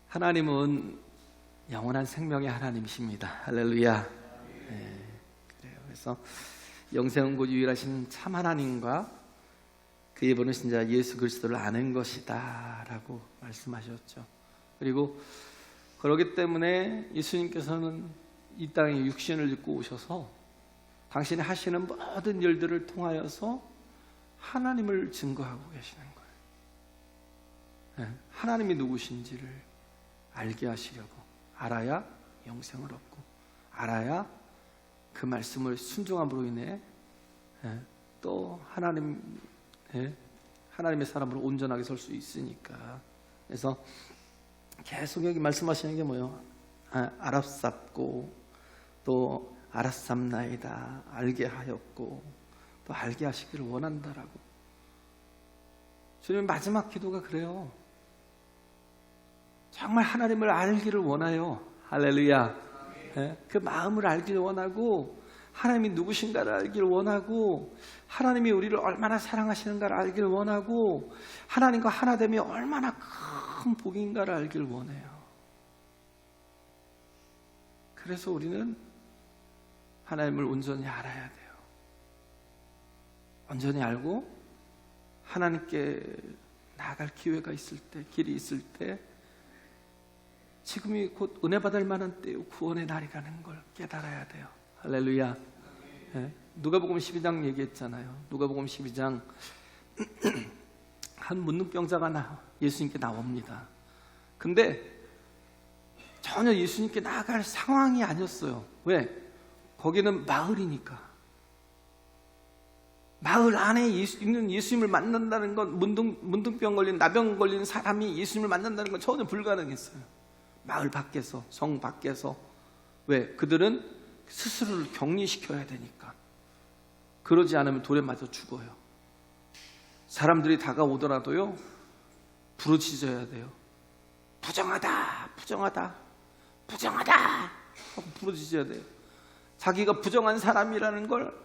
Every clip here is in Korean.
하나님은 영원한 생명의 하나님이십니다. 할렐루야. 그래요. 그래서 영생은고 유일하신 참 하나님과 그의 보내신 자 예수 그리스도를 아는 것이다 라고 말씀하셨죠. 그리고 그렇기 때문에 예수님께서는 이 땅에 육신을 입고 오셔서 당신이 하시는 모든 일들을 통하여서 하나님을 증거하고 계시는 거예요. 하나님이 누구신지를 알게 하시려고, 알아야 영생을 얻고, 알아야 그 말씀을 순종함으로 인해 또 하나님의 사람으로 온전하게 설 수 있으니까. 그래서 계속 여기 말씀하시는 게 뭐예요? 알았sap고 또 알았sap나이다, 알게 하였고 또 알게 하시기를 원한다라고. 주님 마지막 기도가 그래요. 정말 하나님을 알기를 원해요. 할렐루야. 그 마음을 알기를 원하고, 하나님이 누구신가를 알기를 원하고, 하나님이 우리를 얼마나 사랑하시는가를 알기를 원하고, 하나님과 하나됨이 얼마나 큰 복인가를 알기를 원해요. 그래서 우리는 하나님을 온전히 알아야 돼요. 온전히 알고 하나님께 나아갈 기회가 있을 때, 길이 있을 때, 지금이 곧 은혜 받을 만한 때요, 구원의 날이라는 걸 깨달아야 돼요. 할렐루야. 누가복음 12장 얘기했잖아요. 누가복음 12장 한 문둥병자가 예수님께 나옵니다. 근데 전혀 예수님께 나아갈 상황이 아니었어요. 왜? 거기는 마을이니까. 마을 안에 있는 예수님을 만난다는 건, 문둥병 걸린, 나병 걸린 사람이 예수님을 만난다는 건 전혀 불가능했어요. 마을 밖에서, 성 밖에서. 왜? 그들은 스스로를 격리시켜야 되니까. 그러지 않으면 돌에 맞아 죽어요. 사람들이 다가오더라도요, 부르짖어야 돼요. 부정하다, 부정하다, 부정하다 하고 부르짖어야 돼요. 자기가 부정한 사람이라는 걸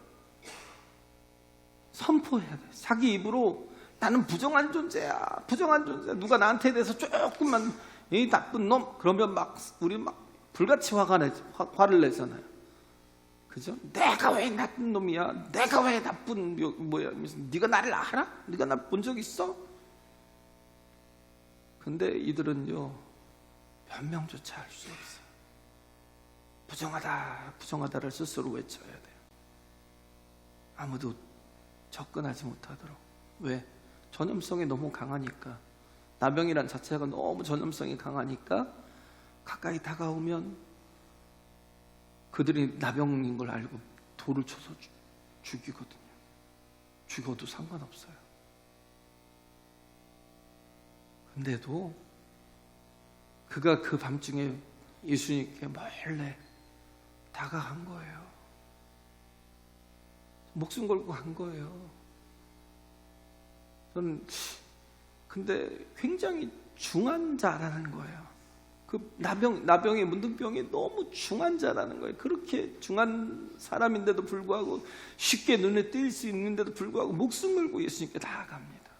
선포해야 돼요. 자기 입으로 나는 부정한 존재야, 부정한 존재야. 누가 나한테 대해서 조금만 이 나쁜 놈 그러면 우리 불같이 화를 내잖아요. 그죠? 내가 왜 나쁜 놈이야? 내가 왜 나쁜 뭐야? 네가 나를 알아? 네가 나 본 적 있어? 근데 이들은요, 변명조차 할 수 없어요. 부정하다, 부정하다를 스스로 외쳐야 돼요. 아무도 접근하지 못하도록. 왜? 전염성이 너무 강하니까. 나병이란 자체가 너무 전염성이 강하니까 가까이 다가오면 그들이 나병인 걸 알고 돌을 쳐서 죽이거든요. 죽어도 상관없어요. 근데도 그가 그 밤중에 예수님께 몰래 다가간 거예요. 목숨 걸고 간 거예요. 저는 근데 굉장히 중한 자라는 거예요. 그 나병의 문둥병이 너무 중한 자라는 거예요. 그렇게 중한 사람인데도 불구하고, 쉽게 눈에 띌 수 있는데도 불구하고 목숨 걸고 예수님께 나아갑니다.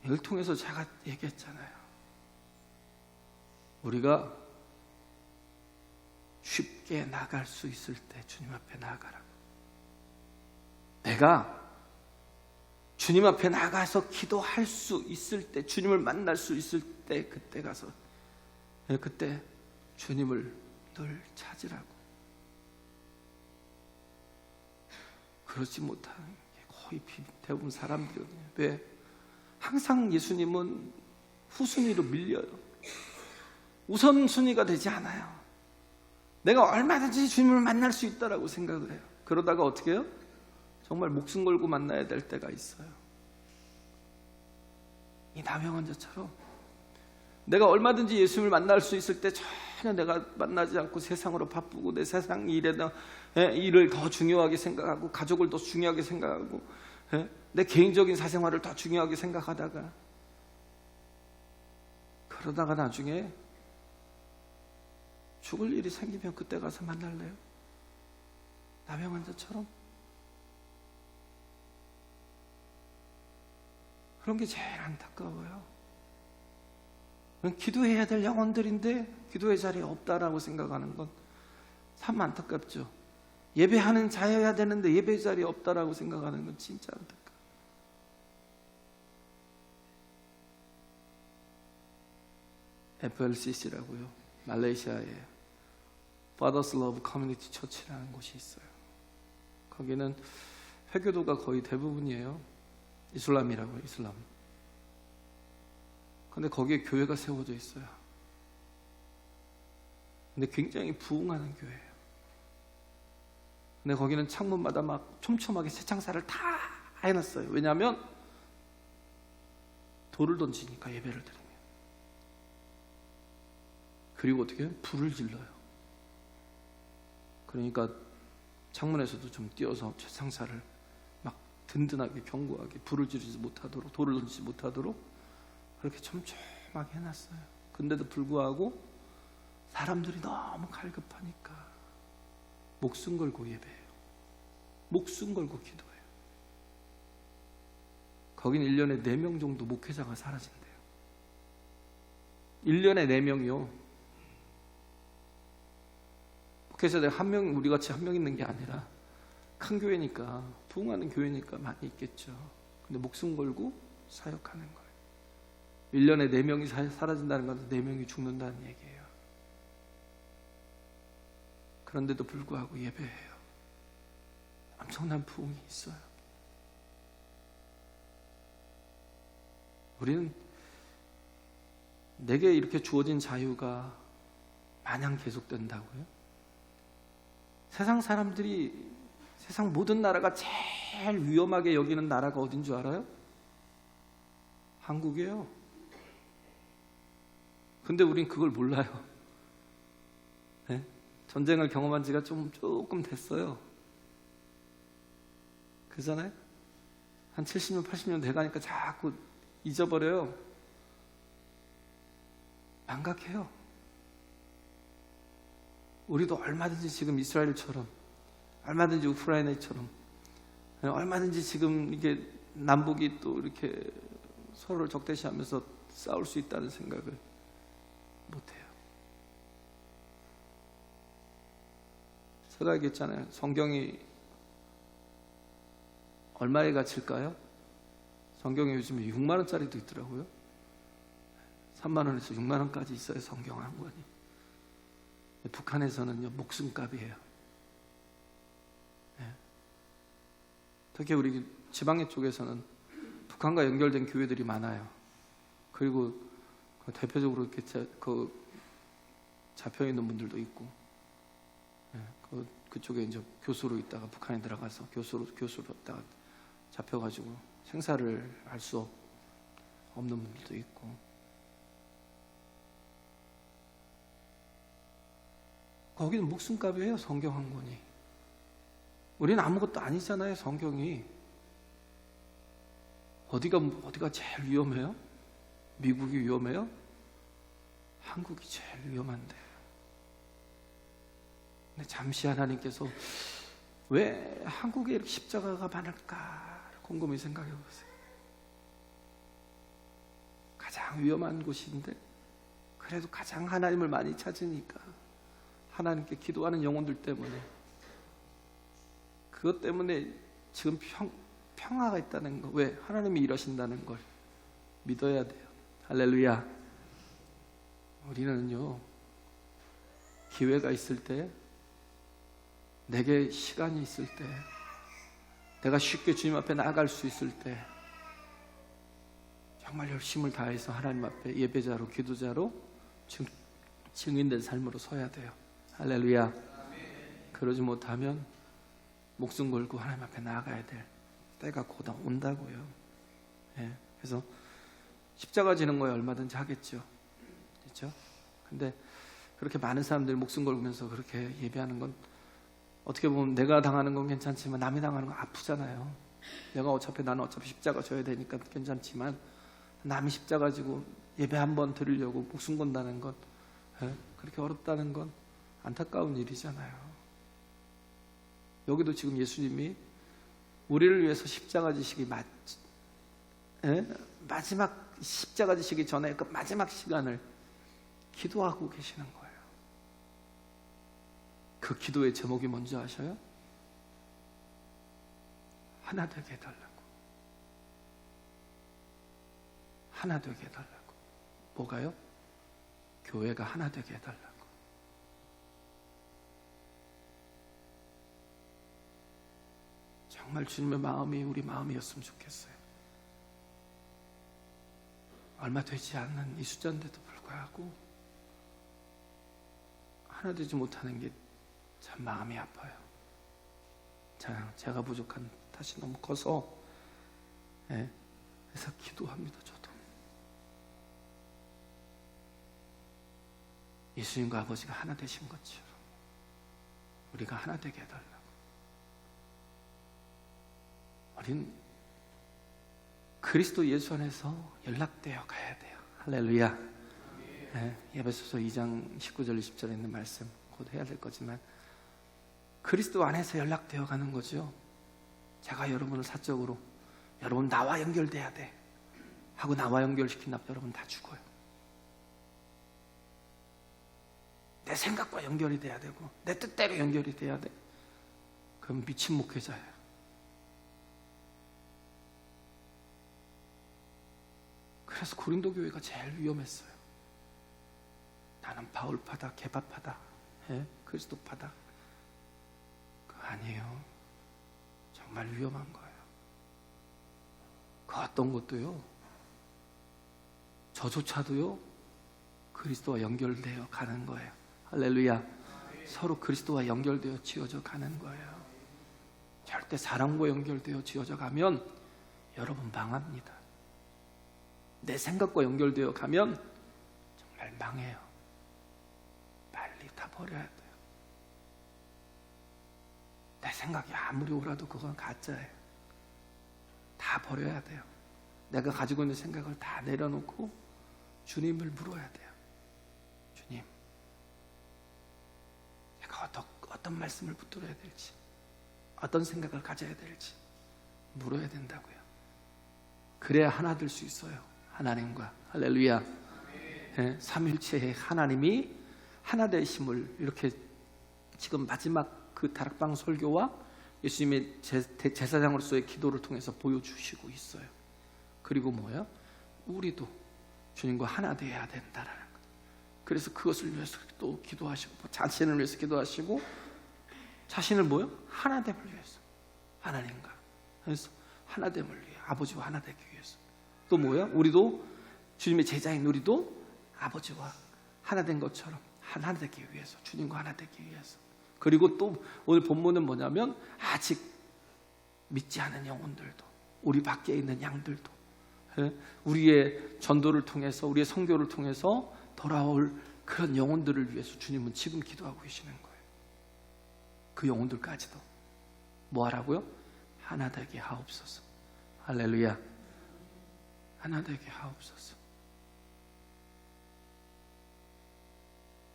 이걸 통해서 제가 얘기했잖아요. 우리가 쉽게 나갈 수 있을 때 주님 앞에 나아가라고. 내가 주님 앞에 나가서 기도할 수 있을 때, 주님을 만날 수 있을 때, 그때 가서, 그때 주님을 늘 찾으라고. 그렇지 못하는 게 거의 대부분 사람들이거든요. 왜? 항상 예수님은 후순위로 밀려요. 우선순위가 되지 않아요. 내가 얼마든지 주님을 만날 수 있다라고 생각을 해요. 그러다가 어떻게 해요? 정말 목숨 걸고 만나야 될 때가 있어요. 이 나병 환자처럼 내가 얼마든지 예수님을 만날 수 있을 때 전혀 내가 만나지 않고 세상으로 바쁘고, 내 세상 일을 더 중요하게 생각하고, 가족을 더 중요하게 생각하고, 내 개인적인 사생활을 더 중요하게 생각하다가, 그러다가 나중에 죽을 일이 생기면 그때 가서 만날래요? 나병 환자처럼? 그런 게 제일 안타까워요. 기도해야 될 영혼들인데 기도의 자리에 없다라고 생각하는 건 참 안타깝죠. 예배하는 자여야 되는데 예배 자리에 없다라고 생각하는 건 진짜 안타깝죠. FLCC라고요. 말레이시아에 Fathers Love Community Church라는 곳이 있어요. 거기는 회교도가 거의 대부분이에요. 이슬람이라고요. 이슬람. 근데 거기에 교회가 세워져 있어요. 근데 굉장히 부흥하는 교회예요. 근데 거기는 창문마다 막 촘촘하게 새창살을 다 해놨어요. 왜냐하면 돌을 던지니까 예배를 드리면. 그리고 어떻게 해요? 불을 질러요. 그러니까 창문에서도 좀 띄어서 새창살을 막 든든하게 견고하게 불을 지르지 못하도록, 돌을 던지지 못하도록 그렇게 촘촘하게 해놨어요. 근데도 불구하고 사람들이 너무 갈급하니까 목숨 걸고 예배해요. 목숨 걸고 기도해요. 거긴 1년에 4명 정도 목회자가 사라진대요. 1년에 4명이요. 목회자들 한 명, 우리 같이 한 명 있는 게 아니라 큰 교회니까, 부흥하는 교회니까 많이 있겠죠. 근데 목숨 걸고 사역하는 거예요. 1년에 4명이 사라진다는 건 4명이 죽는다는 얘기예요. 그런데도 불구하고 예배해요. 엄청난 부흥이 있어요. 우리는 내게 이렇게 주어진 자유가 마냥 계속된다고요? 세상 사람들이, 세상 모든 나라가 제일 위험하게 여기는 나라가 어딘 줄 알아요? 한국이에요. 근데 우린 그걸 몰라요. 네? 전쟁을 경험한 지가 조금 됐어요. 그러잖아요? 한 70년, 80년 돼가니까 자꾸 잊어버려요. 망각해요. 우리도 얼마든지 지금 이스라엘처럼, 얼마든지 우크라이나처럼, 얼마든지 지금 이게 남북이 또 이렇게 서로를 적대시하면서 싸울 수 있다는 생각을 못해요. 제가 얘기했잖아요. 성경이 얼마에 가칠까요? 성경에 요즘에 6만 원짜리도 있더라고요. 3만 원에서 6만 원까지 있어요. 성경 한 권이. 북한에서는요, 목숨값이에요. 네. 특히 우리 지방의 쪽에서는 북한과 연결된 교회들이 많아요. 그리고 대표적으로 이렇게 잡혀 있는 분들도 있고, 그쪽에 이제 교수로 있다가 북한에 들어가서 교수로 있다가 잡혀가지고 생사를 알 수 없는 분들도 있고. 거기는 목숨값이에요. 성경 한 권이. 우리는 아무것도 아니잖아요. 성경이. 어디가 제일 위험해요? 미국이 위험해요? 한국이 제일 위험한데. 근데 잠시 하나님께서 왜 한국에 이렇게 십자가가 많을까 곰곰이 생각해 보세요. 가장 위험한 곳인데 그래도 가장 하나님을 많이 찾으니까, 하나님께 기도하는 영혼들 때문에, 그것 때문에 지금 평화가 있다는 거. 왜? 하나님이 일하신다는 걸 믿어야 돼요. 할렐루야. 우리는요, 기회가 있을 때, 내게 시간이 있을 때, 내가 쉽게 주님 앞에 나아갈 수 있을 때 정말 열심을 다해서 하나님 앞에 예배자로, 기도자로 증인된 삶으로 서야 돼요. 할렐루야. 그러지 못하면 목숨 걸고 하나님 앞에 나아가야 될 때가 곧 온다고요. 예. 그래서 십자가 지는 거에 얼마든지 하겠죠. 그렇죠? 근데 그렇게 많은 사람들이 목숨 걸면서 그렇게 예배하는 건, 어떻게 보면 내가 당하는 건 괜찮지만 남이 당하는 건 아프잖아요. 나는 어차피 십자가 져야 되니까 괜찮지만, 남이 십자가 지고 예배 한번 드리려고 목숨 건다는 건, 그렇게 어렵다는 건 안타까운 일이잖아요. 여기도 지금 예수님이 우리를 위해서 십자가 지시기 마지막 십자가 지시기 전에 그 마지막 시간을 기도하고 계시는 거예요. 그 기도의 제목이 뭔지 아셔요? 하나 되게 해달라고. 하나 되게 해달라고. 뭐가요? 교회가 하나 되게 해달라고. 정말 주님의 마음이 우리 마음이었으면 좋겠어요. 얼마 되지 않는 이 숫자인데도 불구하고 하나 되지 못하는 게 참 마음이 아파요. 제가 부족한 탓이 너무 커서, 그래서 기도합니다. 저도 예수님과 아버지가 하나 되신 것처럼 우리가 하나 되게 해달라고. 우린 그리스도 예수 안에서 연락되어 가야 돼요. 할렐루야. 에베소서 2장 19절 20절에 있는 말씀 곧 해야 될 거지만 그리스도 안에서 연락되어 가는 거죠. 제가 여러분을 사적으로 여러분 나와 연결돼야 돼 하고 나와 연결시킨다 여러분 다 죽어요. 내 생각과 연결이 돼야 되고 내 뜻대로 연결이 돼야 돼. 그럼 미친 목회자예요. 그래서 고린도 교회가 제일 위험했어요. 나는 바울파다, 게바파다, 그리스도파다. 그거 아니에요. 정말 위험한 거예요. 그 어떤 것도요, 저조차도요, 그리스도와 연결되어 가는 거예요. 할렐루야. 서로 그리스도와 연결되어 지어져 가는 거예요. 절대 사랑과 연결되어 지어져 가면 여러분 망합니다. 내 생각과 연결되어 가면 정말 망해요. 빨리 다 버려야 돼요. 내 생각이 아무리 옳아도 그건 가짜예요. 다 버려야 돼요. 내가 가지고 있는 생각을 다 내려놓고 주님을 물어야 돼요. 주님, 제가 어떤 말씀을 붙들어야 될지, 어떤 생각을 가져야 될지 물어야 된다고요. 그래야 하나 될 수 있어요. 하나님과. 할렐루야. 삼일체의 하나님이 하나 되심을 이렇게 지금 마지막 그 다락방 설교와 예수님의 제사장으로서의 기도를 통해서 보여주시고 있어요. 그리고 뭐야? 우리도 주님과 하나 되어야 된다라는 것. 그래서 그것을 위해서 또 기도하시고 자신을 위해서 기도하시고 자신을 뭐요? 하나됨을 위해서 하나님과 그래서 하나됨을 위해 아버지와 하나 되기 위해서 또 뭐야? 우리도 주님의 제자인 우리도 아버지와 하나 된 것처럼 하나 되기 위해서 주님과 하나 되기 위해서 그리고 또 오늘 본문은 뭐냐면 아직 믿지 않은 영혼들도 우리 밖에 있는 양들도 우리의 전도를 통해서 우리의 선교를 통해서 돌아올 그런 영혼들을 위해서 주님은 지금 기도하고 계시는 거예요. 그 영혼들까지도 뭐 하라고요? 하나 되게 하옵소서. 할렐루야. 하나 되게 하옵소서.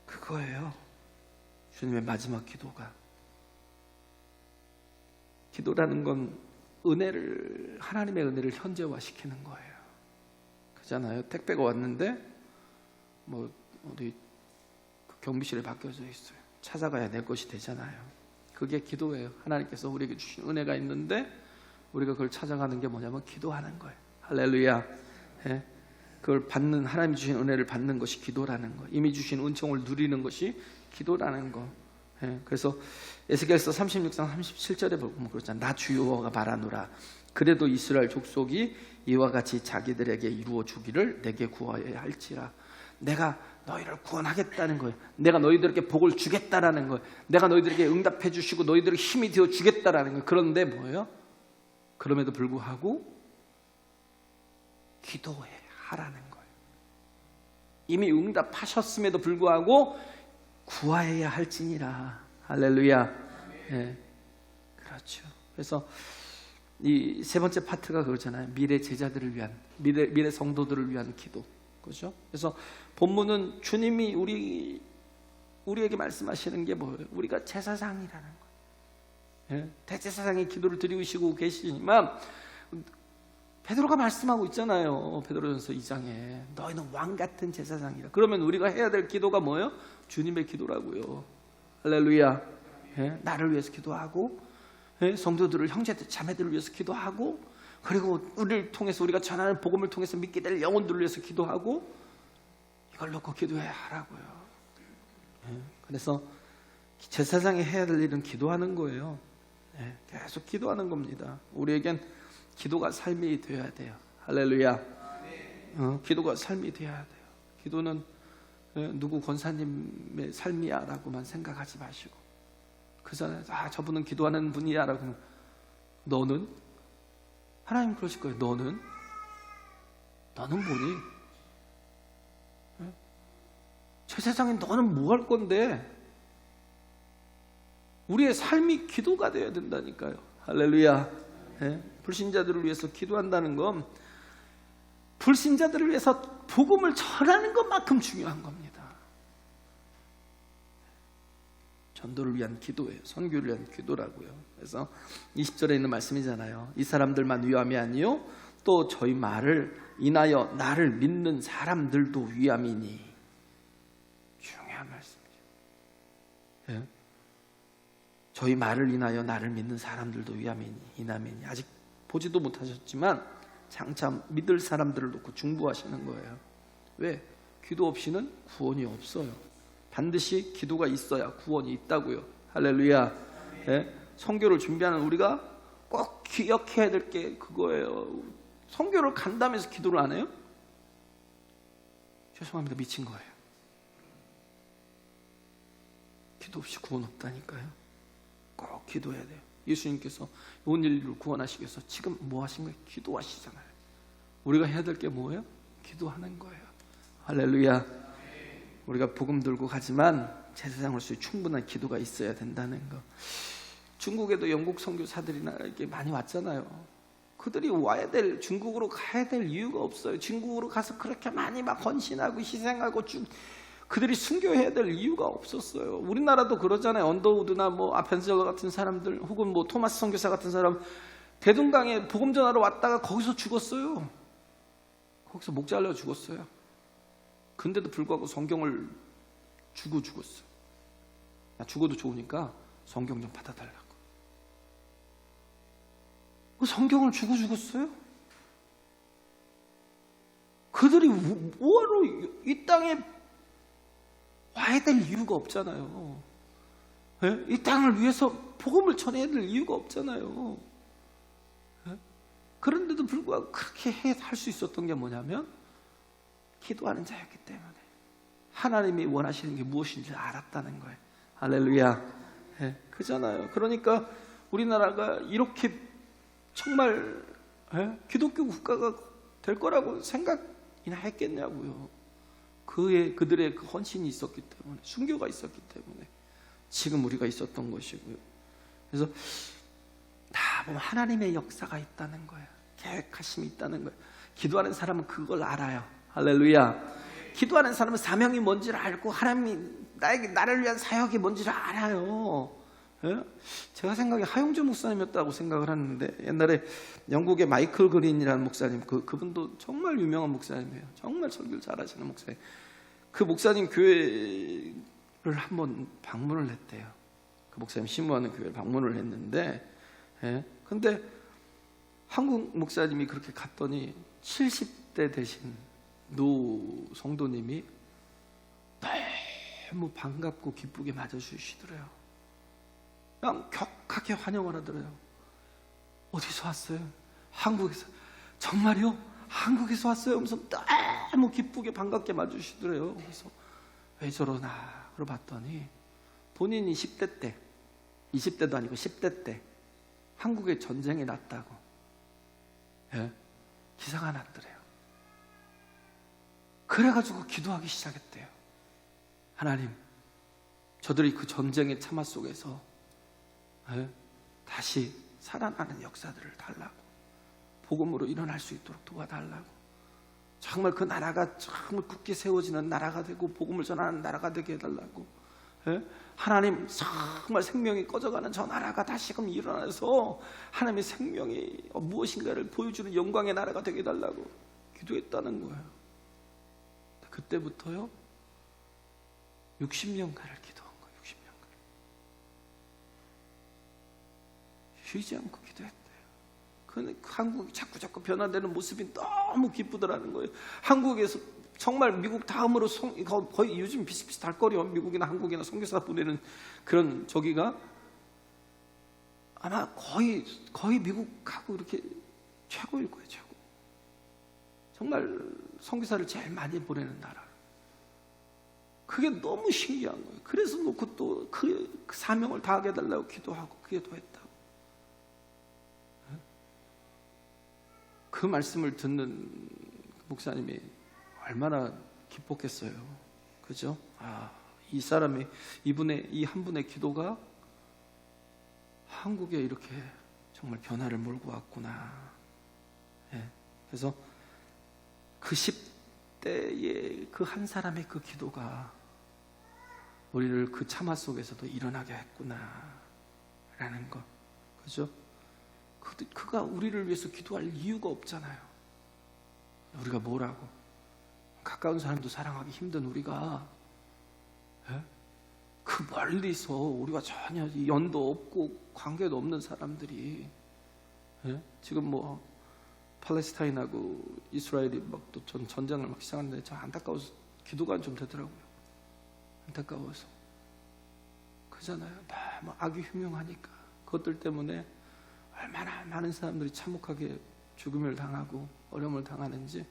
그거예요. 주님의 마지막 기도가. 기도라는 건 은혜를 하나님의 은혜를 현재화시키는 거예요. 그잖아요. 택배가 왔는데 뭐 어디 경비실에 맡겨져 있어요. 찾아가야 내 것이 되잖아요. 그게 기도예요. 하나님께서 우리에게 주신 은혜가 있는데 우리가 그걸 찾아가는 게 뭐냐면 기도하는 거예요. 할렐루야. 그걸 받는 하나님이 주신 은혜를 받는 것이 기도라는 거. 이미 주신 은총을 누리는 것이 기도라는 거. 그래서 에스겔서 36장 37절에 보면 그렇잖아요. 나 주여호와가 말하노라. 그래도 이스라엘 족속이 이와 같이 자기들에게 이루어 주기를 내게 구하여야 할지라. 내가 너희를 구원하겠다는 거예요. 내가 너희들에게 복을 주겠다라는 거예요. 내가 너희들에게 응답해 주시고 너희들에게 힘이 되어 주겠다라는 거예요. 그런데 뭐예요? 그럼에도 불구하고 기도해 하라는 거예요. 이미 응답하셨음에도 불구하고 구하여야 할지니라. 할렐루야. 네. 그렇죠. 그래서 이 세 번째 파트가 그렇잖아요. 미래 제자들을 위한 미래 성도들을 위한 기도. 그렇죠? 그래서 본문은 주님이 우리에게 말씀하시는 게 뭐예요? 우리가 제사장이라는 거예요. 대제사장이 기도를 드리시고 계시지만 베드로가 말씀하고 있잖아요. 베드로전서 2장에 너희는 왕 같은 제사장이라. 그러면 우리가 해야 될 기도가 뭐예요? 주님의 기도라고요. 할렐루야. 예? 나를 위해서 기도하고, 예? 성도들을, 형제들 자매들을 위해서 기도하고, 그리고 우리를 통해서 우리가 전하는 복음을 통해서 믿게 될 영혼들을 위해서 기도하고, 이걸 놓고 기도해야 하라고요. 예? 그래서 제사장이 해야 될 일은 기도하는 거예요. 예? 계속 기도하는 겁니다. 우리에겐 기도가 삶이 되어야 돼요. 할렐루야. 기도가 삶이 되어야 돼요. 기도는 누구 권사님의 삶이야 라고만 생각하지 마시고, 그 전에 저분은 기도하는 분이야 라고 하면, 너는? 하나님 그러실 거예요. 너는 뭐니? 제사장이 너는 뭐 할 건데? 우리의 삶이 기도가 되어야 된다니까요. 할렐루야. 예? 불신자들을 위해서 기도한다는 건 불신자들을 위해서 복음을 전하는 것만큼 중요한 겁니다. 전도를 위한 기도예요. 선교를 위한 기도라고요. 그래서 20절에 있는 말씀이잖아요. 이 사람들만 위함이 아니요 또 저희 말을 인하여 나를 믿는 사람들도 위함이니. 중요한 말씀이죠. 예? 저희 말을 인하여 나를 믿는 사람들도 위함이니. 아직 보지도 못하셨지만 장차 믿을 사람들을 놓고 중보하시는 거예요. 왜? 기도 없이는 구원이 없어요. 반드시 기도가 있어야 구원이 있다고요. 할렐루야. 예? 선교를 준비하는 우리가 꼭 기억해야 될 게 그거예요. 선교를 간다면서 기도를 안 해요? 죄송합니다. 미친 거예요. 기도 없이 구원 없다니까요. 꼭 기도해야 돼요. 예수님께서 온 인류를 구원하시기 위해서 지금 뭐 하신 거예요? 기도하시잖아요. 우리가 해야 될 게 뭐예요? 기도하는 거예요. 할렐루야. 우리가 복음 들고 가지만 제사장으로서의 충분한 기도가 있어야 된다는 거. 중국에도 영국 선교사들이나 이렇게 많이 왔잖아요. 그들이 와야 될, 중국으로 가야 될 이유가 없어요. 중국으로 가서 그렇게 많이 막 헌신하고 희생하고 그들이 순교해야 될 이유가 없었어요. 우리나라도 그러잖아요. 언더우드나 뭐 아펜서 같은 사람들, 혹은 뭐 토마스 선교사 같은 사람, 대동강에 복음 전하러 왔다가 거기서 죽었어요. 거기서 목 잘려 죽었어요. 근데도 불구하고 성경을 주고 죽었어요. 나 죽어도 좋으니까 성경 좀 받아달라고. 그 성경을 주고 죽었어요. 그들이 뭐하러 이 땅에 와야 될 이유가 없잖아요. 예? 이 땅을 위해서 복음을 전해야 될 이유가 없잖아요. 예? 그런데도 불구하고 그렇게 할 수 있었던 게 뭐냐면 기도하는 자였기 때문에 하나님이 원하시는 게 무엇인지 알았다는 거예요. 할렐루야. 예? 그잖아요. 그러니까 우리나라가 이렇게 정말 기독교 국가가 될 거라고 생각이나 했겠냐고요. 그들의 그 헌신이 있었기 때문에, 순교가 있었기 때문에 지금 우리가 있었던 것이고요. 그래서 다 보면 하나님의 역사가 있다는 거예요. 계획하심이 있다는 거예요. 기도하는 사람은 그걸 알아요. 할렐루야. 기도하는 사람은 사명이 뭔지를 알고 하나님이 나를 위한 사역이 뭔지를 알아요. 예? 제가 생각에 하용조 목사님이었다고 생각을 하는데, 옛날에 영국의 마이클 그린이라는 목사님, 그분도 정말 유명한 목사님이에요. 정말 설교를 잘하시는 목사님. 그 목사님 교회를 한번 방문을 했대요. 그 목사님 신무하는 교회를 방문을 했는데, 예? 근데 한국 목사님이 그렇게 갔더니 70대 되신 노 성도님이 너무 반갑고 기쁘게 맞아주시더래요. 그냥 격하게 환영을 하더래요. 어디서 왔어요? 한국에서. 정말요? 한국에서 왔어요? 하면서 너무 기쁘게 반갑게 맞으시더래요. 그래서 왜 저러나 그러봤더니 본인이 10대 때, 20대도 아니고 10대 때 한국에 전쟁이 났다고, 예? 기사가 났더래요. 그래가지고 기도하기 시작했대요. 하나님, 저들이 그 전쟁의 참화 속에서 다시 살아나는 역사들을 달라고, 복음으로 일어날 수 있도록 도와달라고, 정말 그 나라가 정말 굳게 세워지는 나라가 되고 복음을 전하는 나라가 되게 해달라고, 예? 하나님 정말 생명이 꺼져가는 저 나라가 다시금 일어나서 하나님의 생명이 무엇인가를 보여주는 영광의 나라가 되게 해달라고 기도했다는 거예요. 그때부터요 60년간을 기도한 거예요. 60년간 쉬지 않고 기도했대요. 그 한국이 자꾸 변화되는 모습이 너무 기쁘더라는 거예요. 한국에서 정말 미국 다음으로 거의 요즘 비슷비슷할 거예요. 미국이나 한국이나 선교사 보내는 그런 저기가 아마 거의 미국하고 이렇게 최고일 거예요. 최고. 정말 선교사를 제일 많이 보내는 나라. 그게 너무 신기한 거예요. 그래서 놓고 또 그 사명을 다하게 해달라고 기도하고 기도했다고. 그 말씀을 듣는 목사님이 얼마나 기뻤겠어요. 그죠? 이 사람이 이 한 분의 기도가 한국에 이렇게 정말 변화를 몰고 왔구나. 예. 그래서 그 10대의 그 한 사람의 그 기도가 우리를 그 참화 속에서도 일어나게 했구나 라는 것. 그죠? 그가 우리를 위해서 기도할 이유가 없잖아요. 우리가 뭐라고? 가까운 사람도 사랑하기 힘든 우리가 그 멀리서 우리가 전혀 연도 없고 관계도 없는 사람들이 지금 뭐 팔레스타인하고 이스라엘이 막 또 전쟁을 막 시작하는데 참 안타까워서 기도가 좀 되더라고요. 안타까워서. 그잖아요. 너무 악이 흉흉하니까 그것들 때문에 얼마나 많은 사람들이 참혹하게 죽음을 당하고 어려움을 당하는지.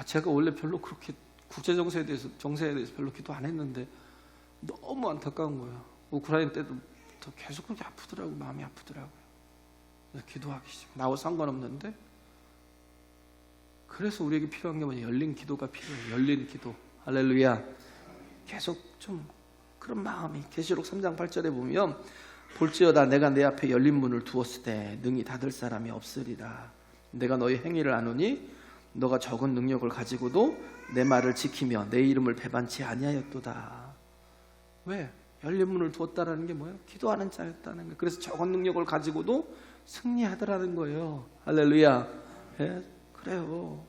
제가 원래 별로 그렇게 국제 정세에 대해서 별로 기도 안 했는데 너무 안타까운 거예요. 우크라이나 때도 계속 그렇게 아프더라고요. 마음이 아프더라고요. 기도하기 시작. 나와 상관없는데. 그래서 우리에게 필요한 게 뭐냐? 열린 기도가 필요해요. 열린 기도. 할렐루야. 계속 좀 그런 마음이 계시록 3장 8절에 보면 볼지어다 내가 내 앞에 열린 문을 두었을 때 능히 닫을 사람이 없으리라. 내가 너희 행위를 아노니 너가 적은 능력을 가지고도 내 말을 지키며 내 이름을 배반치 아니하였도다. 왜? 열린 문을 두었다라는 게 뭐예요? 기도하는 자였다는 거예요. 그래서 적은 능력을 가지고도 승리하더라는 거예요. 할렐루야. 예? 그래요.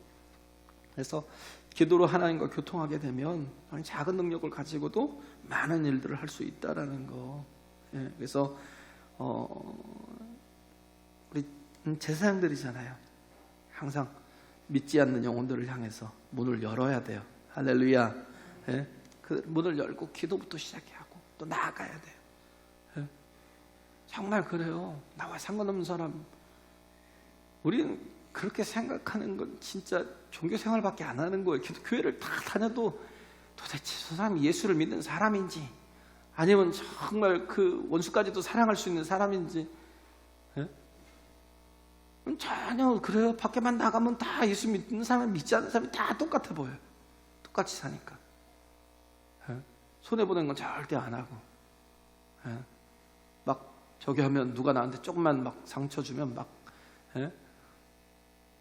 그래서 기도로 하나님과 교통하게 되면 작은 능력을 가지고도 많은 일들을 할 수 있다라는 거. 예? 그래서 우리 제사장들이잖아요. 항상 믿지 않는 영혼들을 향해서 문을 열어야 돼요. 할렐루야. 예? 그 문을 열고 기도부터 시작하고 또 나아가야 돼요. 예? 정말 그래요. 나와 상관없는 사람. 우리는 그렇게 생각하는 건 진짜 종교생활밖에 안 하는 거예요. 교회를 다 다녀도 도대체 저 사람이 예수를 믿는 사람인지 아니면 정말 그 원수까지도 사랑할 수 있는 사람인지. 예? 전혀 그래요. 밖에만 나가면 다 예수 믿는 사람, 믿지 않는 사람이 다 똑같아 보여요. 똑같이 사니까. 예? 손해보는 건 절대 안 하고. 예? 막 저기 하면 누가 나한테 조금만 막 상처 주면 막 예?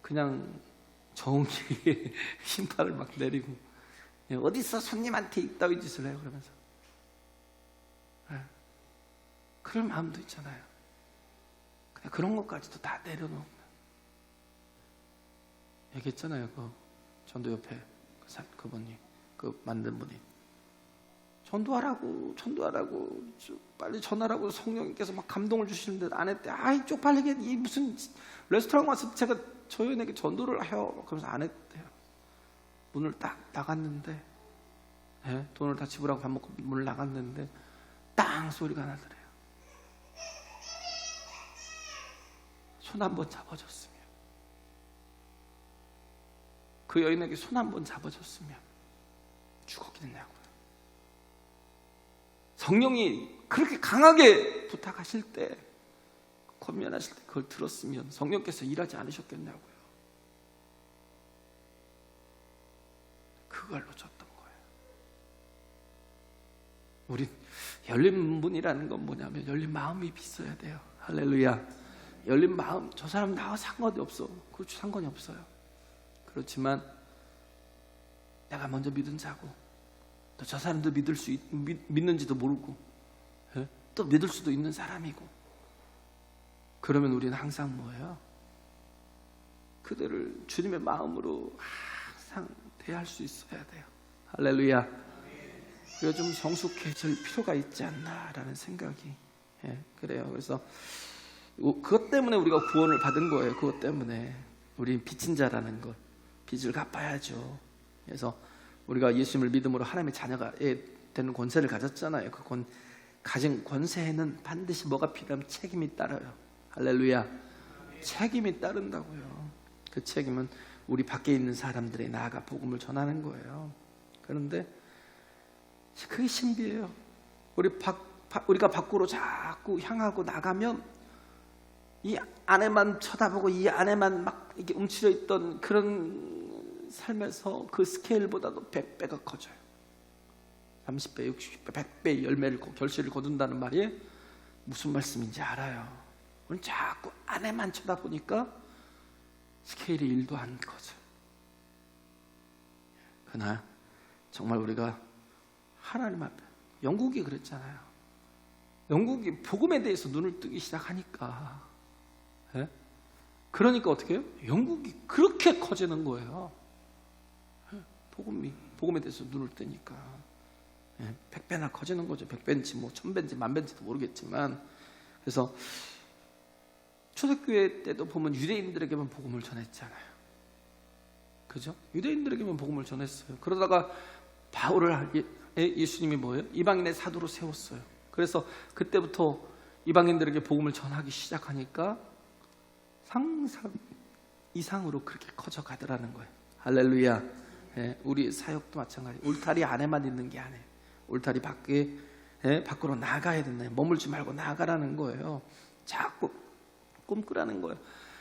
그냥 정의의 심판을 막 내리고. 예? 어디서 손님한테 이따위 짓을 해요 그러면서. 예? 그런 마음도 있잖아요. 그냥 그런 것까지도 다 내려놓고. 얘기했잖아요. 그 전도 옆에 그분이, 그 만든 분이 전도하라고 빨리 전하라고 성령님께서 막 감동을 주시는데 안 했대. 아이 쪽팔리게 이 무슨 레스토랑 와서 제가 저희에게 전도를 해요. 그러면서 안 했대요. 문을 딱 나갔는데 예? 돈을 다 지불하고 밥 먹고 문을 나갔는데 땅 소리가 나더래요. 손 한번 잡아줬으면, 그 여인에게 손 한번 잡아줬으면 죽었겠냐고요. 성령이 그렇게 강하게 부탁하실 때, 권면하실 때 그걸 들었으면 성령께서 일하지 않으셨겠냐고요. 그걸 놓쳤던 거예요. 우리 열린 문이라는 건 뭐냐면 열린 마음이 있어야 돼요. 할렐루야. 열린 마음, 저 사람 나와 상관이 없어. 그렇죠, 상관이 없어요. 그렇지만 내가 먼저 믿은 자고 또 저 사람도 믿는지도 모르고, 예? 또 믿을 수도 있는 사람이고. 그러면 우리는 항상 뭐예요? 그들을 주님의 마음으로 항상 대할 수 있어야 돼요. 할렐루야. 그래서 좀 성숙해질 필요가 있지 않나라는 생각이, 예, 그래요. 그래서 그것 때문에 우리가 구원을 받은 거예요. 그것 때문에 우리 빚진 자라는 것, 빚을 갚아야죠. 그래서 우리가 예수님을 믿음으로 하나님의 자녀가 되는 권세를 가졌잖아요. 그 가진 권세에는 반드시 뭐가 필요하면 책임이 따라요. 할렐루야. 책임이 따른다고요. 그 책임은 우리 밖에 있는 사람들에 나아가 복음을 전하는 거예요. 그런데 그게 신비해요. 우리가 밖으로 자꾸 향하고 나가면 이 안에만 쳐다보고 이 안에만 막 이렇게 움츠려 있던 그런 삶에서 그 스케일보다도 100배가 커져요. 30배, 60배, 100배 결실을 거둔다는 말이 무슨 말씀인지 알아요. 우리는 자꾸 안에만 쳐다보니까 스케일이 1도 안 커져요. 그러나 정말 우리가 하나님 앞에, 영국이 그랬잖아요. 영국이 복음에 대해서 눈을 뜨기 시작하니까, 예? 그러니까 어떻게 해요? 영국이 그렇게 커지는 거예요. 예? 복음에 대해서 눈을 뜨니까, 예? 100배나 커지는 거죠. 100배인지 뭐 1000배인지 10,000배인지도 모르겠지만. 그래서 초대교회 때도 보면 유대인들에게만 복음을 전했잖아요. 그죠? 유대인들에게만 복음을 전했어요. 그러다가 바울을 예수님이 뭐예요? 이방인의 사도로 세웠어요. 그래서 그때부터 이방인들에게 복음을 전하기 시작하니까 상상 이상으로 그렇게 커져가더라는 거예요. 할렐루야. 예, 우리 사역도 마찬가지. 울타리 안에만 있는 게 아니에요. 울타리 밖에, 예, 밖으로 나가야 된다. 머물지 말고 나가라는 거예요. 자꾸 꿈꾸라는 거예요.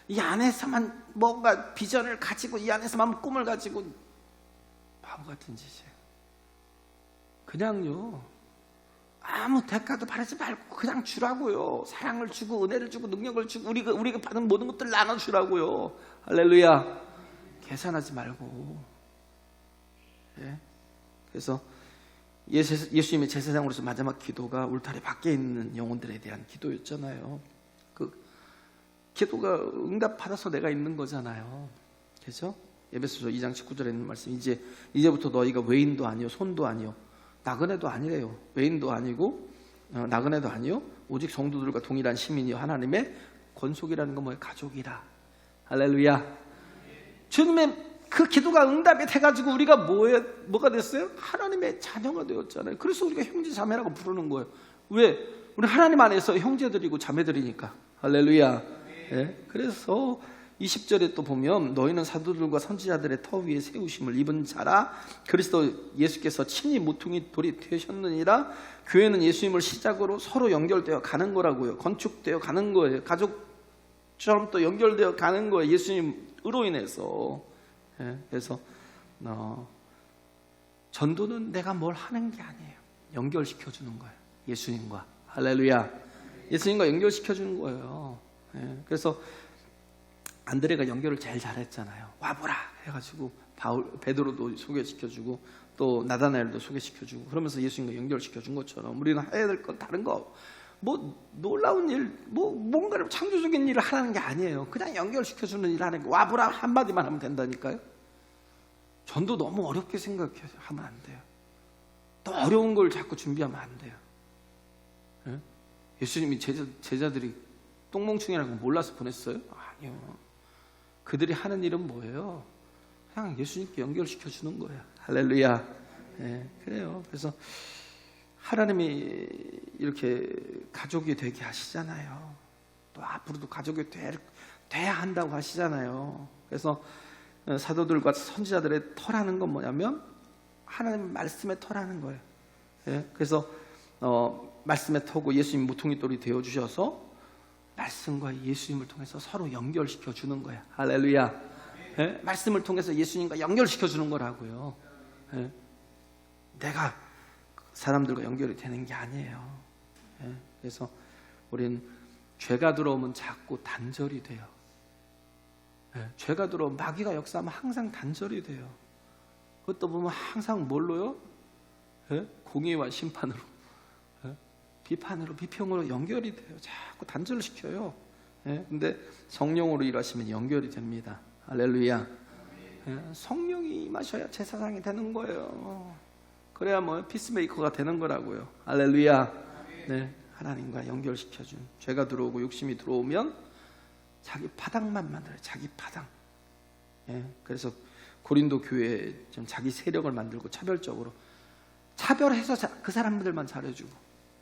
이 안에서만 뭔가 비전을 가지고, 이 안에서만 꿈을 가지고, 바보 같은 짓이에요. 그냥요, 아무 대가도 바라지 말고 그냥 주라고요. 사랑을 주고 은혜를 주고 능력을 주고 우리가 받은 모든 것들 나눠주라고요. 할렐루야. 계산하지 말고. 예? 그래서 예수님의 제사장으로서 마지막 기도가 울타리 밖에 있는 영혼들에 대한 기도였잖아요. 그 기도가 응답받아서 내가 있는 거잖아요. 그렇죠? 에베소서 2장 19절에 있는 말씀, 이제부터 너희가 외인도 아니요 손도 아니요 나그네도 아니래요. 외인도 아니고 나그네도 아니요 오직 성도들과 동일한 시민이요 하나님의 권속이라는 건 뭐예요? 가족이라. 할렐루야. 주님의 그 기도가 응답이 돼가지고 우리가 뭐가 됐어요? 하나님의 자녀가 되었잖아요. 그래서 우리가 형제 자매라고 부르는 거예요. 왜? 우리 하나님 안에서 형제들이고 자매들이니까. 할렐루야. 예? 그래서 20절에 또 보면 너희는 사도들과 선지자들의 터 위에 세우심을 입은 자라 그리스도 예수께서 친히 모퉁이 돌이 되셨느니라. 교회는 예수님을 시작으로 서로 연결되어 가는 거라고요. 건축되어 가는 거예요. 가족처럼 또 연결되어 가는 거예요. 예수님으로 인해서. 예? 그래서 전도는 내가 뭘 하는 게 아니에요. 연결시켜 주는 거예요. 예수님과. 할렐루야. 예수님과 연결시켜 주는 거예요. 예? 그래서 안드레가 연결을 제일 잘했잖아요. 와보라 해가지고 베드로도 소개시켜주고 또 나다나엘도 소개시켜주고 그러면서 예수님과 연결시켜준 것처럼 우리는 해야 될 건 다른 거 뭐 놀라운 일, 뭐 뭔가를 창조적인 일을 하라는 게 아니에요. 그냥 연결시켜주는 일을 하는 거. 와보라 한마디만 하면 된다니까요. 전도 너무 어렵게 생각하면 안 돼요. 또 어려운 걸 자꾸 준비하면 안 돼요. 예? 예수님이 제자들이 똥멍충이라는 거 몰라서 보냈어요? 아니요. 그들이 하는 일은 뭐예요? 그냥 예수님께 연결시켜 주는 거예요. 할렐루야. 네, 그래요. 그래서 하나님이 이렇게 가족이 되게 하시잖아요. 또 앞으로도 가족이 돼야 한다고 하시잖아요. 그래서 사도들과 선지자들의 터라는 건 뭐냐면 하나님 말씀의 터라는 거예요. 네, 그래서 말씀의 터고 예수님 모퉁이 돌이 되어 주셔서 말씀과 예수님을 통해서 서로 연결시켜 주는 거야. 할렐루야. 예? 말씀을 통해서 예수님과 연결시켜 주는 거라고요. 예? 내가 사람들과 연결이 되는 게 아니에요. 예? 그래서 우리는 죄가 들어오면 자꾸 단절이 돼요. 예? 죄가 들어오면 마귀가 역사하면 항상 단절이 돼요. 그것도 보면 항상 뭘로요? 공의와 심판으로, 비판으로, 비평으로 연결이 돼요. 자꾸 단절을 시켜요. 근데 성령으로 일하시면 연결이 됩니다. 할렐루야. 성령이 임하셔야 제사장이 되는 거예요. 그래야 뭐 피스메이커가 되는 거라고요. 할렐루야. 네, 하나님과 연결시켜준. 죄가 들어오고 욕심이 들어오면 자기 파당만 만들어요. 자기 파당. 그래서 고린도 교회에 좀 자기 세력을 만들고 차별적으로 차별해서 그 사람들만 잘해주고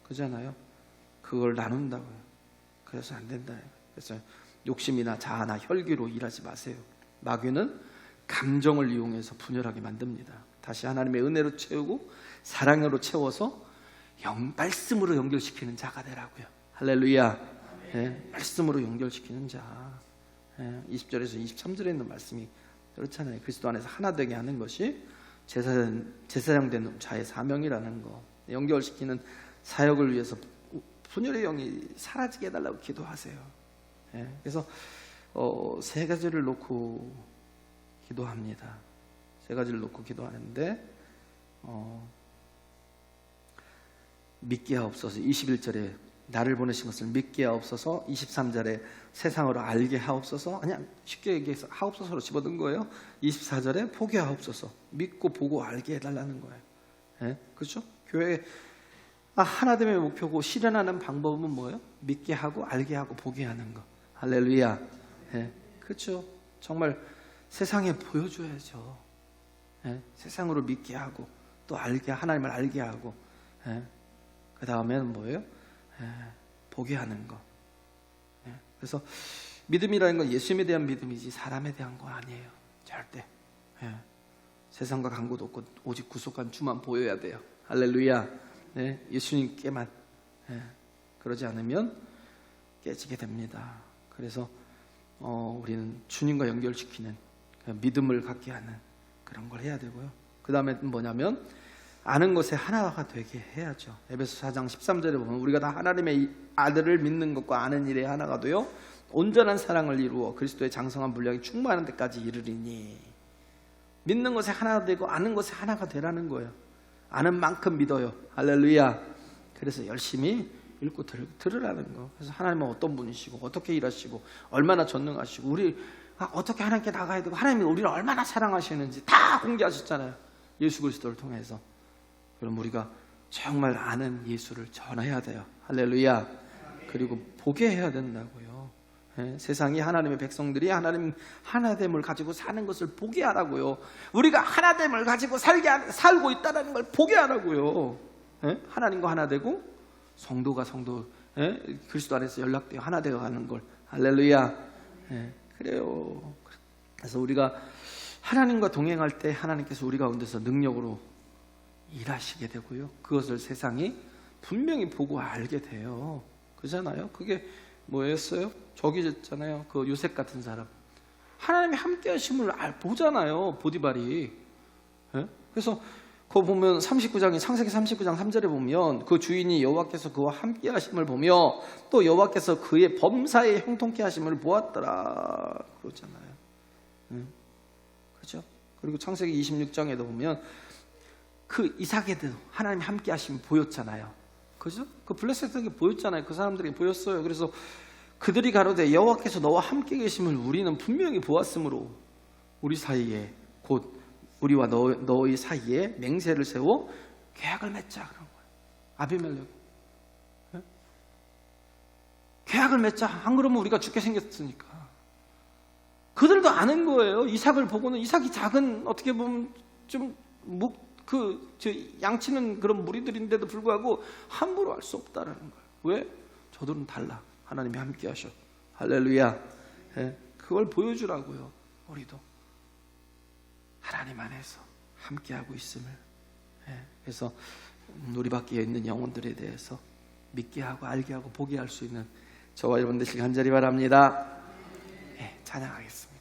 그러잖아요. 그걸 나눈다고요. 그래서 안 된다. 그래서 욕심이나 자아나 혈기로 일하지 마세요. 마귀는 감정을 이용해서 분열하게 만듭니다. 다시 하나님의 은혜로 채우고 사랑으로 채워서 말씀으로 연결시키는 자가 되라고요. 할렐루야. 말씀으로 연결시키는 자. 20절에서 23절에 있는 말씀이 그렇잖아요. 그리스도 안에서 하나 되게 하는 것이 제사장 된 자의 사명이라는 거. 연결시키는 사역을 위해서 분열의 영이 사라지게 해달라고 기도하세요. 그래서 세 가지를 놓고 기도합니다. 세 가지를 놓고 기도하는데 믿게 하옵소서. 21절에 나를 보내신 것을 믿게 하옵소서. 23절에 세상으로 알게 하옵소서. 그냥 쉽게 얘기해서 하옵소서로 집어든 거예요. 24절에 보게 하옵소서. 믿고 보고 알게 해달라는 거예요. 그렇죠? 교회 하나됨의 목표고 실현하는 방법은 뭐예요? 믿게 하고 알게 하고 보게 하는 거. 할렐루야. 그렇죠? 정말 세상에 보여줘야죠. 세상으로 믿게 하고 또 알게, 하나님을 알게 하고 그 다음에는 뭐예요? 보게 하는 거. 그래서 믿음이라는 건 예수님에 대한 믿음이지 사람에 대한 거 아니에요. 절대. 세상과 간구도 없고 오직 구속한 주만 보여야 돼요. 할렐루야. 예수님께만. 그러지 않으면 깨지게 됩니다. 그래서 우리는 주님과 연결시키는 믿음을 갖게 하는 그런 걸 해야 되고요. 그 다음에 뭐냐면 아는 것에 하나가 되게 해야죠. 에베소 4장 13절에 보면 우리가 다 하나님의 아들을 믿는 것과 아는 일에 하나가 되어 온전한 사랑을 이루어 그리스도의 장성한 분량이 충만한 데까지 이르리니. 믿는 것에 하나가 되고 아는 것에 하나가 되라는 거예요. 아는 만큼 믿어요. 할렐루야. 그래서 열심히 읽고 들으라는 거. 그래서 하나님은 어떤 분이시고 어떻게 일하시고 얼마나 전능하시고 우리 어떻게 하나님께 나가야 되고 하나님이 우리를 얼마나 사랑하시는지 다 공개하셨잖아요. 예수 그리스도를 통해서. 그럼 우리가 정말 아는 예수를 전해야 돼요. 할렐루야. 그리고 보게 해야 된다고요. 세상이 하나님의 백성들이 하나님 하나됨을 가지고 사는 것을 보게 하라고요. 우리가 하나됨을 가지고 살고 있다는 걸 보게 하라고요. 하나님과 하나 되고 성도가 성도 그리스도 안에서 연락되어 하나 되어 가는 걸. 할렐루야. 그래요. 그래서 우리가 하나님과 동행할 때 하나님께서 우리 가운데서 능력으로 일하시게 되고요. 그것을 세상이 분명히 보고 알게 돼요. 그잖아요. 그게 뭐였어요? 저기 있잖아요. 그 요셉 같은 사람. 하나님이 함께 하심을 보잖아요. 보디발이. 그래서 그거 보면 39장이 창세기 39장 3절에 보면 그 주인이 여호와께서 그와 함께 하심을 보며 또 여호와께서 그의 범사에 형통케 하심을 보았더라. 그러잖아요. 그렇죠? 그리고 창세기 26장에도 보면 그 이삭에도 하나님 함께 하심이 보였잖아요. 그죠? 그 블레셋에게 보였잖아요. 그 사람들에게 보였어요. 그래서 그들이 가로되 여호와께서 너와 함께 계심을 우리는 분명히 보았으므로 우리 사이에 곧 우리와 너희 사이에 맹세를 세워 계약을 맺자 그런 거예요. 아비멜렉. 계약을 맺자. 안 그러면 우리가 죽게 생겼으니까. 그들도 아는 거예요. 이삭을 보고는 이삭이 작은 어떻게 보면 좀 양치는 그런 무리들인데도 불구하고 함부로 할 수 없다라는 거예요. 왜? 저들은 달라. 하나님이 함께 하셔. 할렐루야. 그걸 보여주라고요. 우리도 하나님 안에서 함께하고 있음을. 그래서 우리 밖에 있는 영혼들에 대해서 믿게 하고 알게 하고 보게 할 수 있는 저와 여러분 되시길 간절히 바랍니다. 찬양하겠습니다.